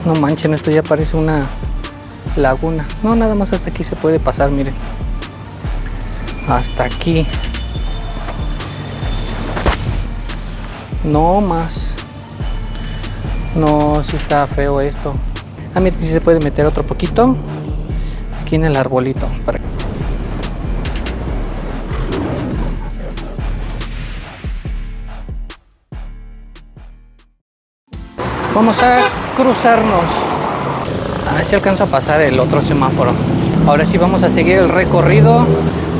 No manchen, esto ya parece una laguna. No, nada más hasta aquí se puede pasar, miren. Hasta aquí. No más. No, sí está feo esto. Ah, miren, si se puede meter otro poquito. Aquí en el arbolito. Vamos a cruzarnos. A ver si alcanzo a pasar el otro semáforo. Ahora sí vamos a seguir el recorrido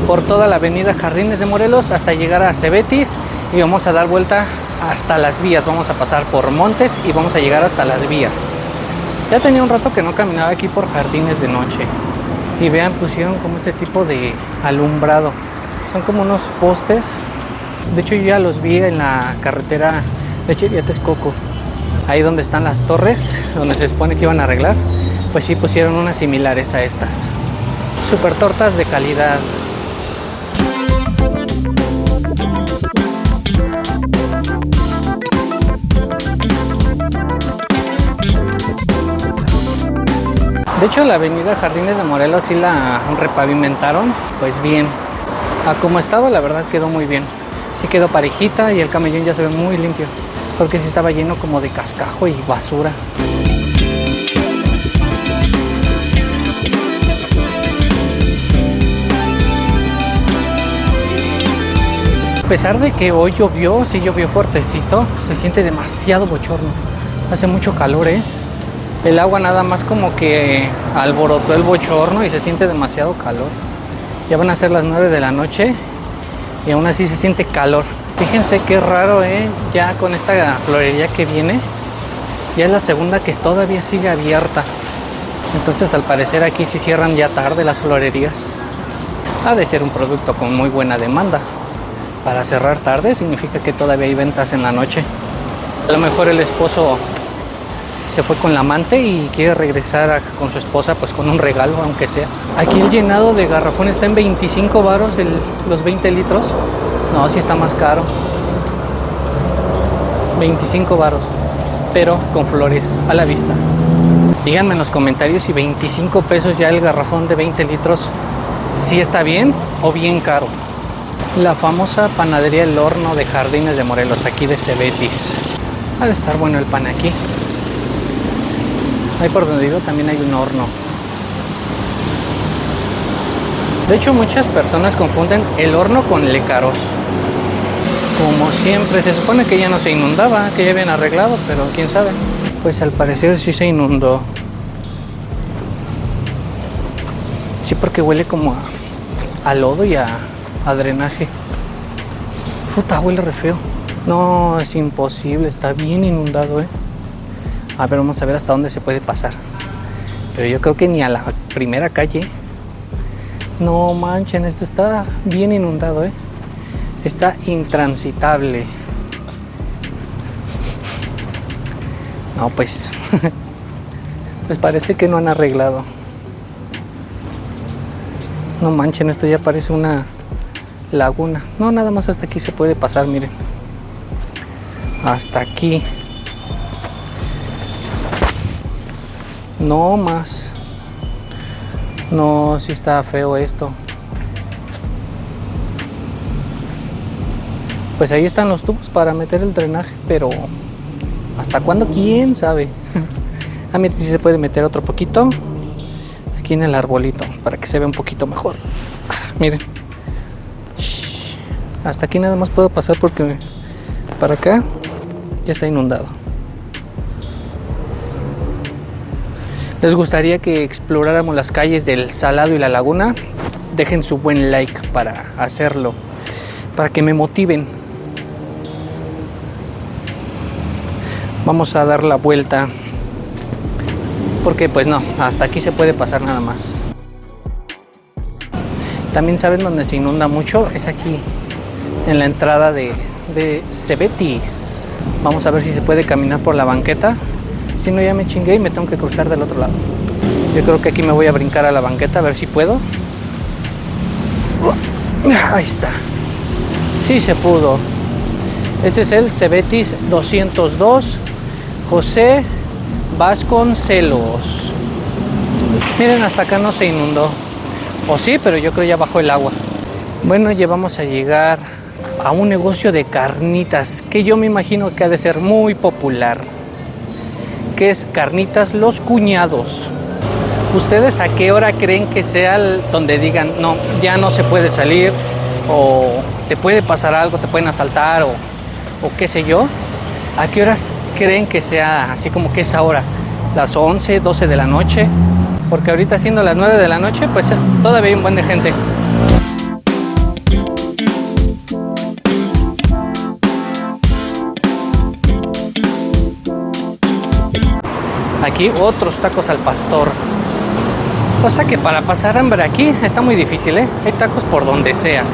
por toda la avenida Jardines de Morelos hasta llegar a Cebetis y vamos a dar vuelta hasta las vías. Vamos a pasar por Montes y vamos a llegar hasta las vías. Ya tenía un rato que no caminaba aquí por Jardines de noche. Y vean, pusieron como este tipo de alumbrado. Son como unos postes. De hecho yo ya los vi en la carretera de Chiriá-Texcoco. Ahí donde están las torres, donde se supone que iban a arreglar, pues sí pusieron unas similares a estas. Super tortas de calidad. De hecho la avenida Jardines de Morelos sí la repavimentaron, pues bien. A como estaba la verdad quedó muy bien. Sí quedó parejita y el camellón ya se ve muy limpio. Porque sí estaba lleno como de cascajo y basura. A pesar de que hoy llovió, sí llovió fuertecito, se siente demasiado bochorno. Hace mucho calor, ¿eh? El agua nada más como que alborotó el bochorno y se siente demasiado calor. Ya van a ser las 9 de la noche y aún así se siente calor. Fíjense qué raro, ya con esta florería que viene, ya es la segunda que todavía sigue abierta. Entonces al parecer aquí sí cierran ya tarde las florerías. Ha de ser un producto con muy buena demanda. Para cerrar tarde significa que todavía hay ventas en la noche. A lo mejor el esposo se fue con la amante y quiere regresar con su esposa pues con un regalo, aunque sea. Aquí el llenado de garrafón está en 25 varos los 20 litros. No, sí está más caro. 25 varos, pero con flores a la vista. Díganme en los comentarios si 25 pesos ya el garrafón de 20 litros, si está bien o bien caro. La famosa panadería El Horno de Jardines de Morelos, aquí de Cebetis. Ha de estar bueno el pan aquí. Ahí por donde vivo también hay un horno. De hecho, muchas personas confunden el horno con Lecaros. Como siempre, se supone que ya no se inundaba, que ya habían arreglado, pero quién sabe. Pues al parecer sí se inundó. Sí, porque huele como a lodo y a drenaje. Puta, huele re feo. No, es imposible, está bien inundado, A ver, vamos a ver hasta dónde se puede pasar. Pero yo creo que ni a la primera calle. No manchen, esto está bien inundado, Está intransitable. No, pues pues parece que no han arreglado. No manchen, esto ya parece una laguna. No, nada más hasta aquí se puede pasar, miren. Hasta aquí. No más. No, sí está feo esto. Pues ahí están los tubos para meter el drenaje, pero ¿hasta cuándo? ¿Quién sabe? Ah, miren, si se puede meter otro poquito aquí en el arbolito para que se vea un poquito mejor. Miren. Hasta aquí nada más puedo pasar porque para acá ya está inundado. ¿Les gustaría que exploráramos las calles del Salado y la Laguna? Dejen su buen like para hacerlo, para que me motiven. Vamos a dar la vuelta, porque pues no, hasta aquí se puede pasar nada más. También saben dónde se inunda mucho, es aquí, en la entrada de Cebetis. Vamos a ver si se puede caminar por la banqueta. Si no, ya me chingué y me tengo que cruzar del otro lado. Yo creo que aquí me voy a brincar a la banqueta a ver si puedo. Ahí está. Sí se pudo. Ese es el Cebetis 202 José Vasconcelos. Miren, hasta acá no se inundó. O sí, pero yo creo ya bajó el agua. Bueno, ya vamos a llegar a un negocio de carnitas que yo me imagino que ha de ser muy popular, que es Carnitas Los Cuñados. ¿Ustedes a qué hora creen que sea donde digan, no, ya no se puede salir, o te puede pasar algo, te pueden asaltar, o qué sé yo? ¿A qué horas creen que sea así como que esa hora? ¿Las 11, 12 de la noche? Porque ahorita siendo las 9 de la noche, pues todavía hay un buen de gente. Aquí otros tacos al pastor. Cosa que para pasar hambre aquí está muy difícil, ¿eh? Hay tacos por donde sea.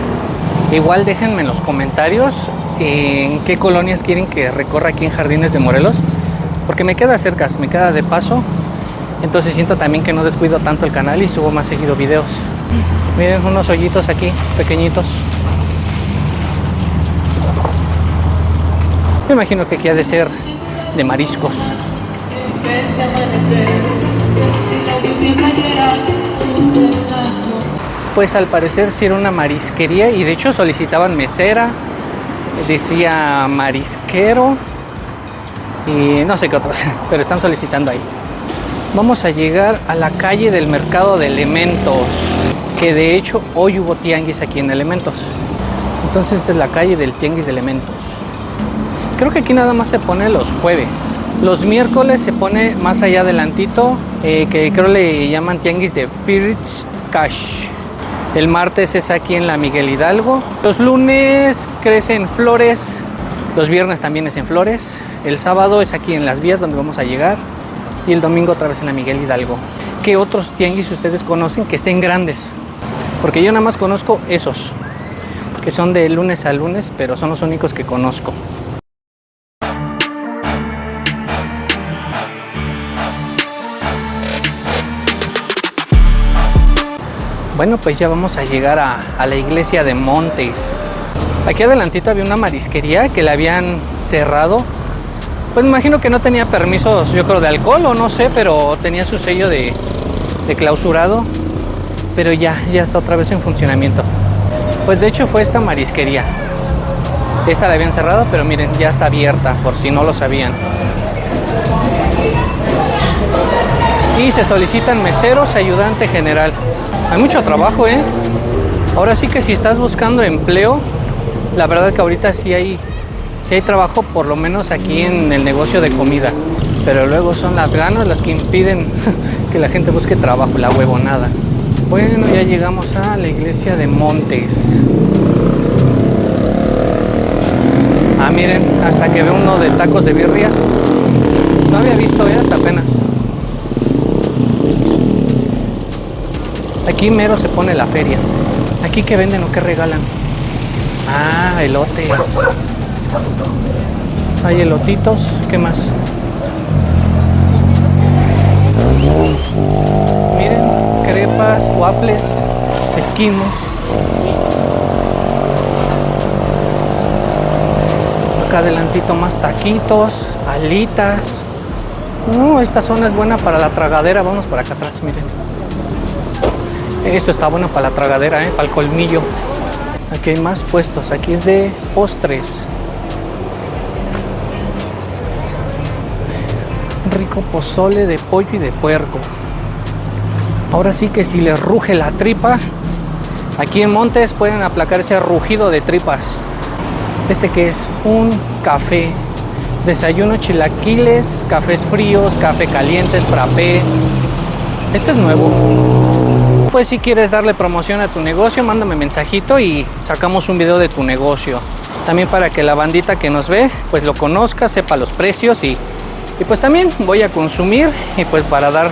Igual déjenme en los comentarios en qué colonias quieren que recorra aquí en Jardines de Morelos, porque me queda cerca, me queda de paso. Entonces siento también que no descuido tanto el canal y subo más seguido videos. Miren unos hoyitos aquí, pequeñitos. Me imagino que aquí ha de ser de mariscos. Pues al parecer sí era una marisquería y de hecho solicitaban mesera, decía marisquero y no sé qué otros, pero están solicitando ahí. Vamos a llegar a la calle del Mercado de Elementos, que de hecho hoy hubo tianguis aquí en Elementos. Entonces esta es la calle del tianguis de Elementos. Creo que aquí nada más se pone los jueves. Los miércoles se pone más allá adelantito, que creo le llaman tianguis de First Cash. El martes es aquí en la Miguel Hidalgo. Los lunes crece en Flores. Los viernes también es en Flores. El sábado es aquí en Las Vías, donde vamos a llegar. Y el domingo otra vez en la Miguel Hidalgo. ¿Qué otros tianguis ustedes conocen que estén grandes? Porque yo nada más conozco esos, que son de lunes a lunes, pero son los únicos que conozco. Bueno, pues ya vamos a llegar a la iglesia de Montes. Aquí adelantito había una marisquería que la habían cerrado. Pues me imagino que no tenía permisos, yo creo, de alcohol o no sé, pero tenía su sello de clausurado. Pero ya está otra vez en funcionamiento. Pues de hecho fue esta marisquería. Esta la habían cerrado, pero miren, ya está abierta, por si no lo sabían. Y se solicitan meseros, ayudante general. Hay mucho trabajo, ¿eh? Ahora sí que si estás buscando empleo, la verdad que ahorita sí hay trabajo, por lo menos aquí en el negocio de comida. Pero luego son las ganas las que impiden que la gente busque trabajo, la huevonada. Bueno, ya llegamos a la iglesia de Montes. Ah, miren, hasta que veo uno de tacos de birria. No había visto, hasta apenas. Aquí mero se pone la feria. ¿Aquí qué venden o qué regalan? Ah, elotes. Hay elotitos. ¿Qué más? Miren, crepas, waffles, esquimos. Acá adelantito más taquitos, alitas. Esta zona es buena para la tragadera. Vamos para acá atrás, miren. Esto está bueno para la tragadera, para el colmillo. Aquí hay más puestos. Aquí es de postres. Rico pozole de pollo y de puerco. Ahora sí que si les ruge la tripa, aquí en Montes pueden aplacar ese rugido de tripas. Este que es un café. Desayuno chilaquiles, cafés fríos, café calientes, frappé. Este es nuevo. Pues si quieres darle promoción a tu negocio, mándame mensajito y sacamos un video de tu negocio. También para que la bandita que nos ve, pues lo conozca, sepa los precios y pues también voy a consumir y pues para dar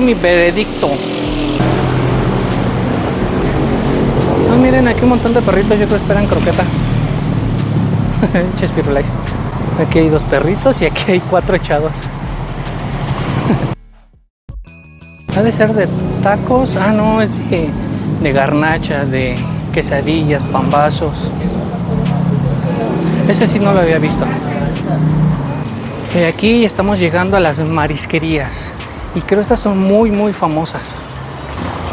mi veredicto. Ah, miren, aquí un montón de perritos, yo creo que esperan croqueta. Chespirulais. Aquí hay 2 perritos y aquí hay 4 echados. Ha de ser de tacos. Ah, no, es de garnachas, de quesadillas, pambazos. Ese sí no lo había visto. Aquí estamos llegando a las marisquerías y creo que estas son muy famosas.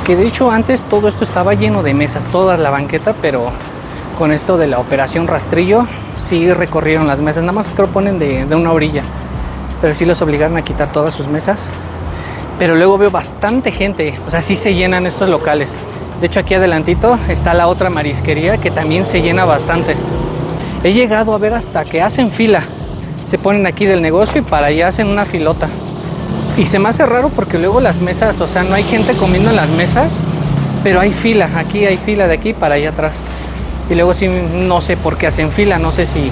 Que de hecho antes todo esto estaba lleno de mesas, toda la banqueta, pero con esto de la operación rastrillo sí recorrieron las mesas, nada más creo ponen de una orilla, pero sí los obligaron a quitar todas sus mesas. Pero luego veo bastante gente, o sea, sí se llenan estos locales. De hecho aquí adelantito está la otra marisquería que también se llena bastante. He llegado a ver hasta que hacen fila. Se ponen aquí del negocio y para allá hacen una filota. Y se me hace raro porque luego las mesas, o sea, no hay gente comiendo en las mesas, pero hay fila, aquí hay fila de aquí para allá atrás. Y luego sí, no sé por qué hacen fila, no sé si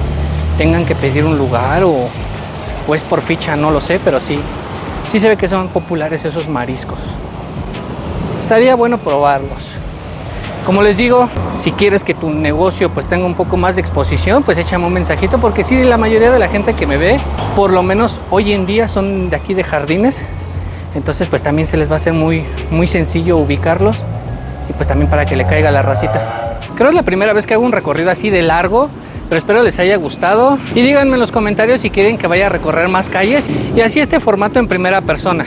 tengan que pedir un lugar o es por ficha, no lo sé, pero sí se ve que son populares esos mariscos. Estaría bueno probarlos. Como les digo, si quieres que tu negocio pues tenga un poco más de exposición, pues échame un mensajito, porque sí, la mayoría de la gente que me ve, por lo menos hoy en día, son de aquí de Jardines. Entonces pues también se les va a hacer muy sencillo ubicarlos y pues también para que le caiga la racita. Creo que es la primera vez que hago un recorrido así de largo, pero espero les haya gustado y díganme en los comentarios si quieren que vaya a recorrer más calles y así este formato en primera persona.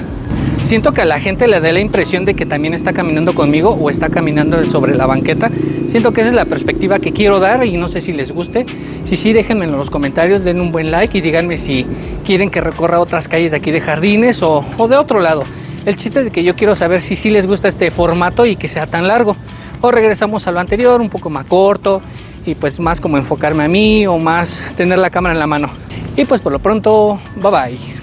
Siento que a la gente le dé la impresión de que también está caminando conmigo o está caminando sobre la banqueta. Siento que esa es la perspectiva que quiero dar y no sé si les guste. Si sí, déjenme en los comentarios, den un buen like y díganme si quieren que recorra otras calles de aquí de Jardines o de otro lado. El chiste es de que yo quiero saber si sí les gusta este formato y que sea tan largo. O regresamos a lo anterior, un poco más corto y pues más como enfocarme a mí o más tener la cámara en la mano. Y pues por lo pronto, bye bye.